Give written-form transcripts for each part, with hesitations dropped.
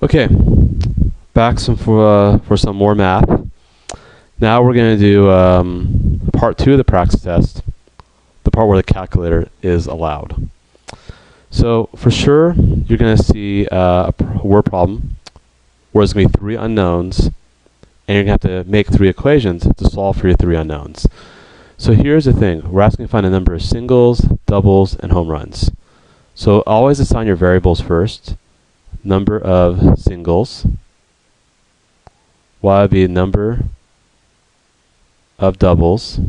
Okay, back for some more math. Now we're going to do part 2 of the practice test, the part where the calculator is allowed. So for sure, you're going to see a word problem where there's going to be 3 unknowns, and you're going to have to make 3 equations to solve for your 3 unknowns. So here's the thing. We're asking to find a number of singles, doubles, and home runs. So always assign your variables first. Number of singles. Y would be number of doubles.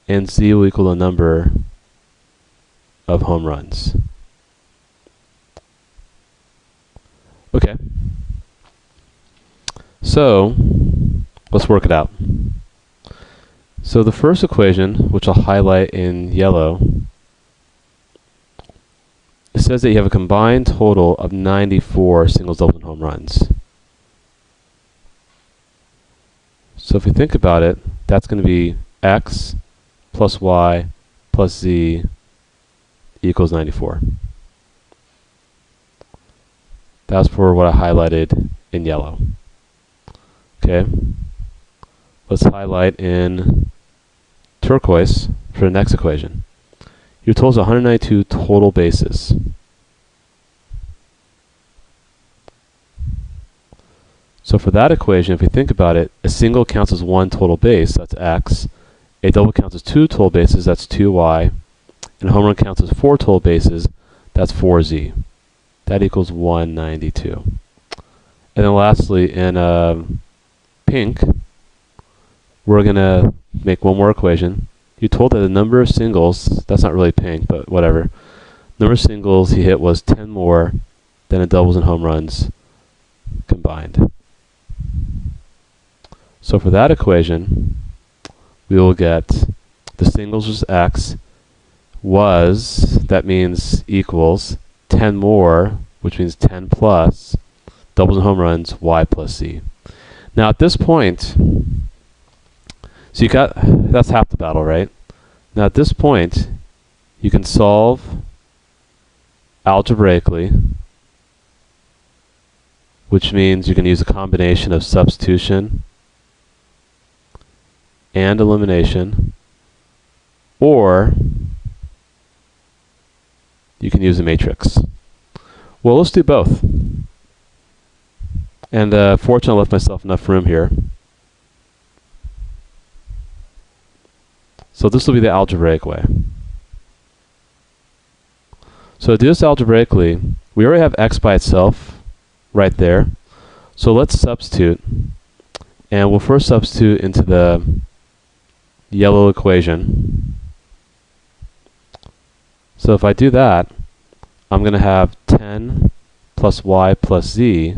And Z will equal the number of home runs. Okay. So let's work it out. So the first equation, which I'll highlight in yellow, it says that you have a combined total of 94 singles, doubles, and home runs. So if you think about it, that's going to be X plus Y plus Z equals 94. That's for what I highlighted in yellow. Okay. Let's highlight in turquoise for the next equation. Your total is 192 total bases. So for that equation, if we think about it, a single counts as 1 total base, that's X. A double counts as 2 total bases, that's 2Y. And a home run counts as 4 total bases, that's 4Z. That equals 192. And then lastly, in pink, we're going to make one more equation. You told that the number of singles, that's not really pink, but whatever. Number of singles he hit was 10 more than the doubles and home runs combined. So for that equation, we will get the singles was X, that means equals 10 more, which means 10 plus, doubles and home runs, Y plus Z. Now at this point, so that's half the battle, right? Now at this point, you can solve algebraically, which means you can use a combination of substitution and elimination, or you can use a matrix. Well, let's do both. And fortunately, I left myself enough room here. So this will be the algebraic way. So to do this algebraically, we already have X by itself right there. So let's substitute. And we'll first substitute into the yellow equation. So if I do that, I'm going to have 10 plus Y plus Z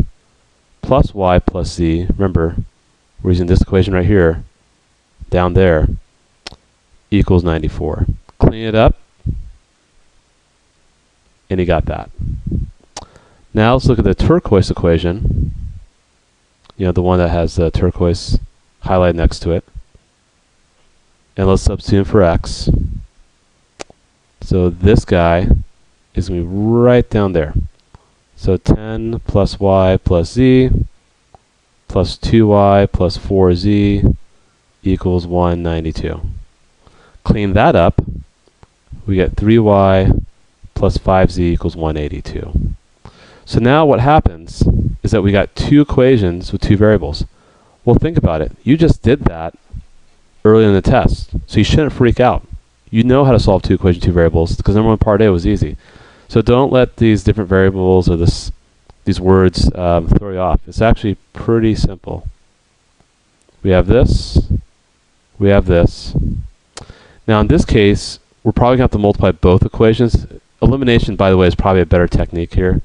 plus Y plus Z. Remember, we're using this equation right here, down there, equals 94. Clean it up, and you got that. Now let's look at the turquoise equation. You know, the one that has the turquoise highlighted next to it. And let's substitute for X. So this guy is going to be right down there. So 10 plus Y plus Z plus 2Y plus 4Z equals 192. Clean that up, we get 3Y plus 5Z equals 182. So now what happens is that we got 2 equations with 2 variables. Well, think about it. You just did that early in the test, so you shouldn't freak out. You know how to solve 2 equations, 2 variables, because number 1 part A was easy. So don't let these different variables or these words throw you off. It's actually pretty simple. We have this. We have this. Now in this case, we're probably going to have to multiply both equations. Elimination, by the way, is probably a better technique here,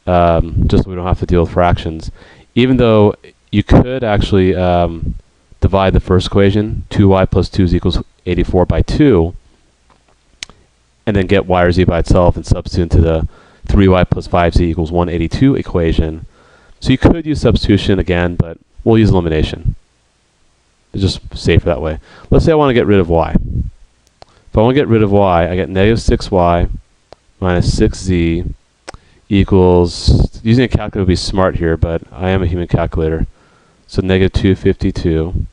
just so we don't have to deal with fractions. Even though you could actually divide the first equation, 2y plus 2 is equals 84 by 2, and then get y or z by itself and substitute into the 3y plus 5z equals 182 equation. So you could use substitution again, but we'll use elimination. It's just safer that way. Let's say I want to get rid of y. If I want to get rid of y, I get negative 6y minus 6z equals, using a calculator would be smart here, but I am a human calculator. So negative 252.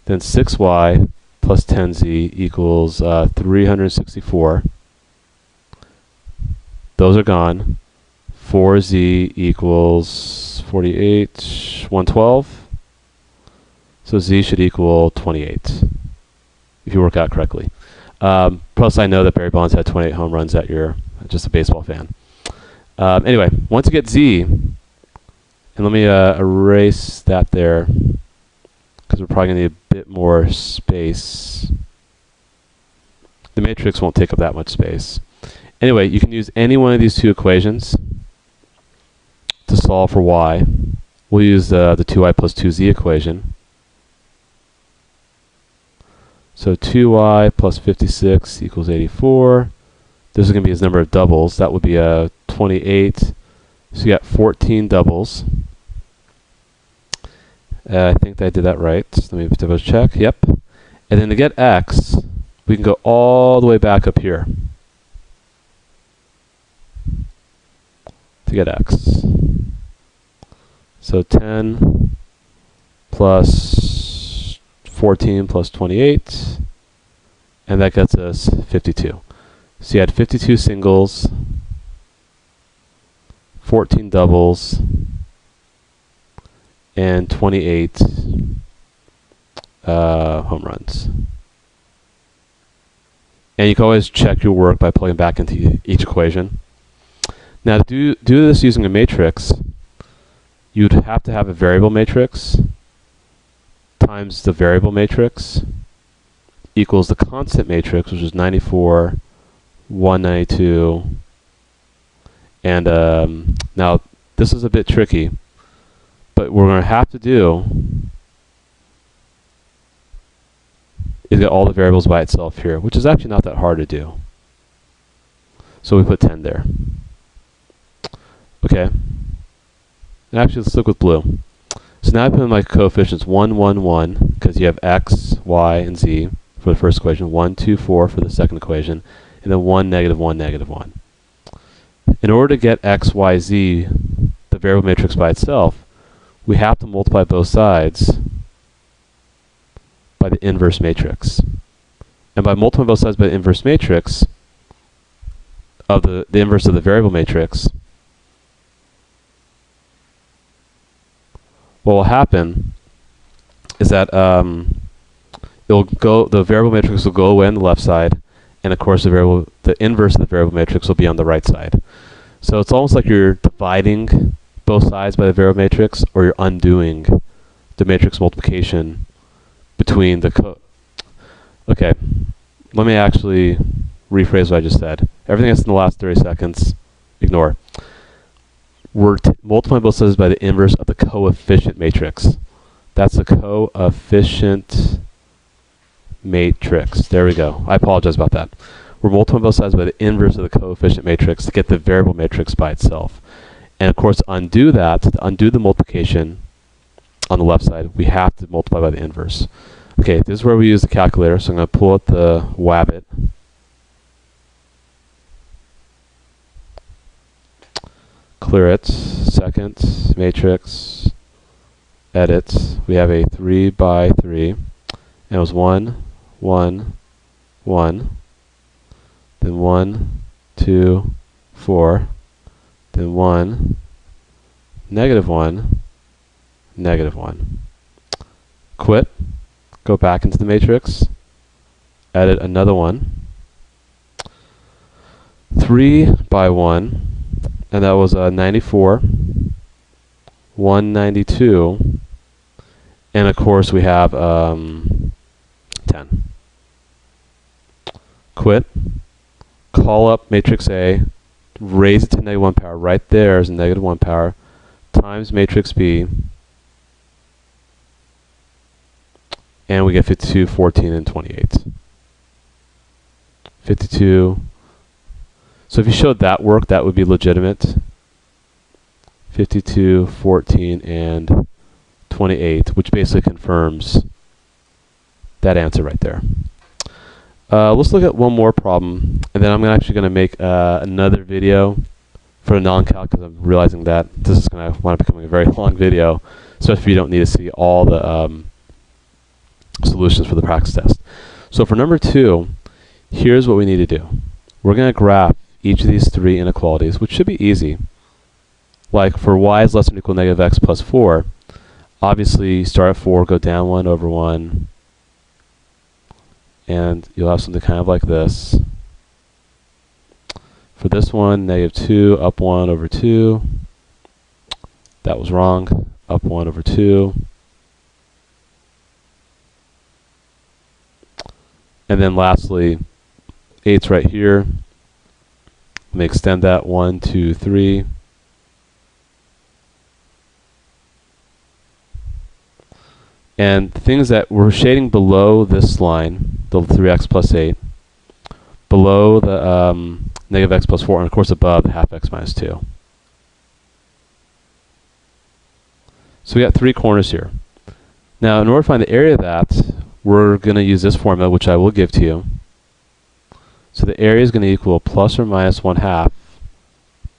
Then 6y plus 10z equals 364. Those are gone. 4z equals 48, 112. So z should equal 28, if you work out correctly. Plus, I know that Barry Bonds had 28 home runs that year. Just a baseball fan. Anyway, once you get z, and let me erase that there, because we're probably going to need a bit more space. The matrix won't take up that much space. Anyway, you can use any one of these two equations to solve for y. We'll use the 2y plus 2z equation. So 2y plus 56 equals 84. This is going to be his number of doubles. That would be 28. So you got 14 doubles. I think I did that right. Let me double check. Yep. And then to get x, we can go all the way back up here to get x. So 10 plus 14 plus 28, and that gets us 52. So you had 52 singles, 14 doubles, and 28 home runs. And you can always check your work by plugging back into each equation. Now to do this using a matrix, you'd have to have a variable matrix times the variable matrix equals the constant matrix, which is 94, 192, and now this is a bit tricky, but what we're going to have to do is get all the variables by itself here, which is actually not that hard to do. So we put 10 there. Okay. And actually, let's look with blue. So now I put in my coefficients 1, 1, 1, because you have x, y, and z for the first equation, 1, 2, 4 for the second equation, and then 1, negative 1, negative 1. In order to get x, y, z, the variable matrix by itself, we have to multiply both sides by the inverse matrix. And by multiplying both sides by the inverse matrix, of the inverse of the variable matrix, what will happen is that the variable matrix will go away on the left side, and of course the inverse of the variable matrix will be on the right side. So it's almost like you're dividing both sides by the variable matrix, or you're undoing the matrix multiplication between the Okay, let me actually rephrase what I just said. Everything that's in the last 30 seconds, ignore. We're multiplying both sides by the inverse of the coefficient matrix. That's the coefficient matrix. There we go. I apologize about that. We're multiplying both sides by the inverse of the coefficient matrix to get the variable matrix by itself. And of course, to undo the multiplication on the left side, we have to multiply by the inverse. Okay, this is where we use the calculator, so I'm going to pull out the Wabbit. Clear it, second, matrix, edit. We have a 3 by 3, and it was 1, 1, 1, then 1, 2, 4, then 1, negative 1, negative 1. Quit, go back into the matrix, edit another one, 3 by 1, and that was 94, 192, and of course we have 10. Quit, call up matrix A, raise it to negative 1 power. Right there is a negative 1 power, times matrix B, and we get 52, 14, and 28. 52. So if you showed that work, that would be legitimate. 52, 14, and 28, which basically confirms that answer right there. Let's look at one more problem, and then I'm actually going to make another video for the non-calc, because I'm realizing that this is going to wind up becoming a very long video, especially if you don't need to see all the solutions for the practice test. So for number 2, here's what we need to do. We're going to graph each of these 3 inequalities, which should be easy. Like for y is less than or equal to negative x plus 4, obviously start at 4, go down 1 over 1, and you'll have something kind of like this. For this one, negative 2, up 1 over 2. That was wrong. Up 1 over 2. And then lastly, 8's right here. Let me extend that 1, 2, 3. And things that we're shading below this line, the 3x plus 8, below the negative x plus 4, and of course above the half x minus 2. So we got 3 corners here. Now in order to find the area of that, we're going to use this formula, which I will give to you. So the area is going to equal plus or minus 1/2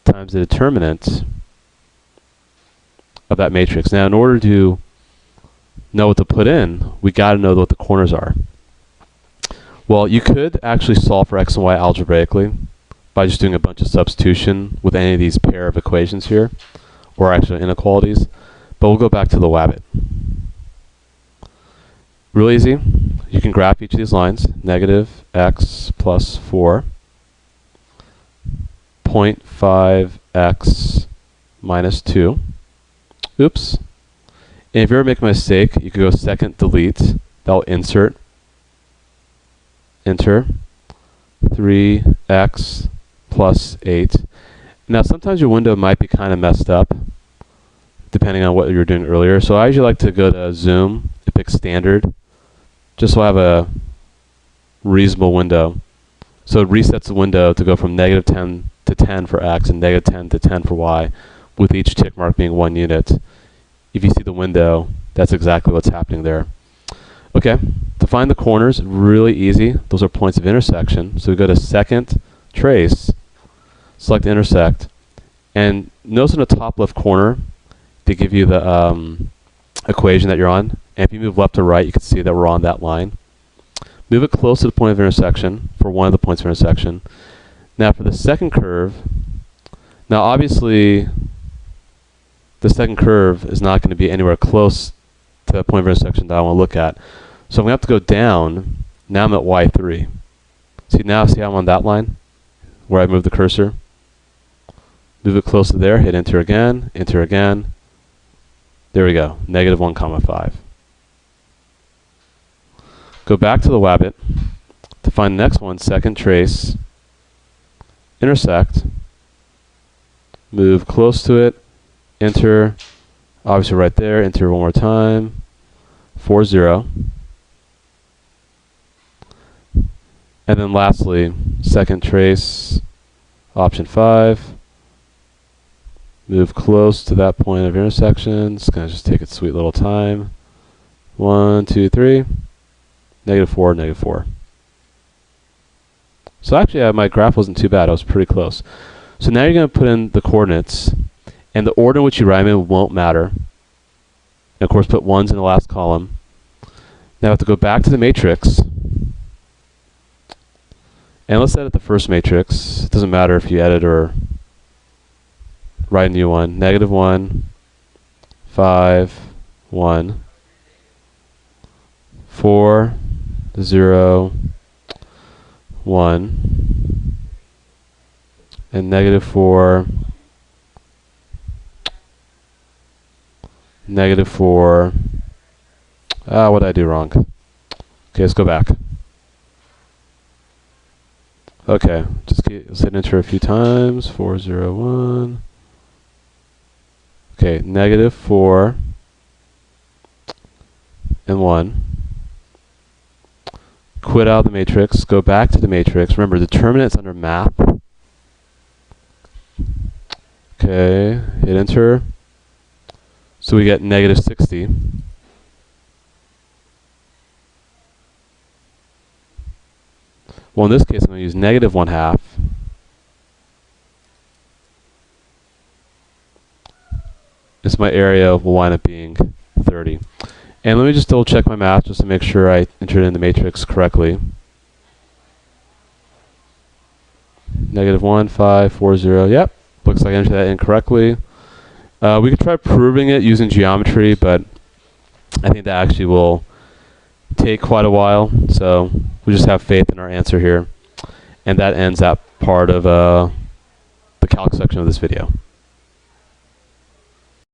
times the determinant of that matrix. Now in order to know what to put in, we got to know what the corners are. Well, you could actually solve for x and y algebraically by just doing a bunch of substitution with any of these pair of equations here, or actually inequalities, but we'll go back to the Wabbit. Real easy. You can graph each of these lines. Negative x plus 4, 0.5x minus 2. Oops. And if you ever make a mistake, you could go second delete. That'll insert. Enter. 3x plus 8. Now sometimes your window might be kind of messed up, depending on what you were doing earlier. So I usually like to go to zoom and pick standard, just so I have a reasonable window. So it resets the window to go from negative 10 to 10 for x and negative 10 to 10 for y, with each tick mark being 1 unit. If you see the window, that's exactly what's happening there. Okay, to find the corners, really easy. Those are points of intersection. So we go to second trace, select intersect, and notice in the top left corner, they give you the equation that you're on. And if you move left to right, you can see that we're on that line. Move it close to the point of intersection for one of the points of intersection. Now for the second curve, now obviously the second curve is not going to be anywhere close to the point of intersection that I want to look at. So I'm going to have to go down. Now I'm at y3. See how I'm on that line where I move the cursor? Move it close to there, hit enter again, enter again. There we go, negative 1 comma 5. Go back to the Wabbit to find the next one, second trace, intersect, move close to it, enter, obviously right there, enter one more time, 4, 0. And then lastly, second trace, option 5, move close to that point of intersection. It's going to just take its sweet little time. 1, 2, 3, negative 4, negative 4. So actually my graph wasn't too bad. I was pretty close. So now you're going to put in the coordinates, and the order in which you write them in won't matter. And of course put 1s in the last column. Now I have to go back to the matrix, and let's edit the first matrix. It doesn't matter if you edit or write a new one. Negative 1, 5, 1, 4, 0, 1, and negative 4, negative 4. What did I do wrong? Okay, let's go back. Okay, let's hit enter a few times. 4, 0, 1. Okay, negative 4 and 1. Quit out of the matrix, go back to the matrix. Remember, determinant's under math. Okay, hit enter. So we get negative 60. Well, in this case, I'm going to use negative 1/2. is my area will wind up being 30. And let me just double check my math just to make sure I entered in the matrix correctly. -1,540. Yep, looks like I entered that incorrectly. We could try proving it using geometry, but I think that actually will take quite a while. So we just have faith in our answer here. And that ends that part of the calc section of this video.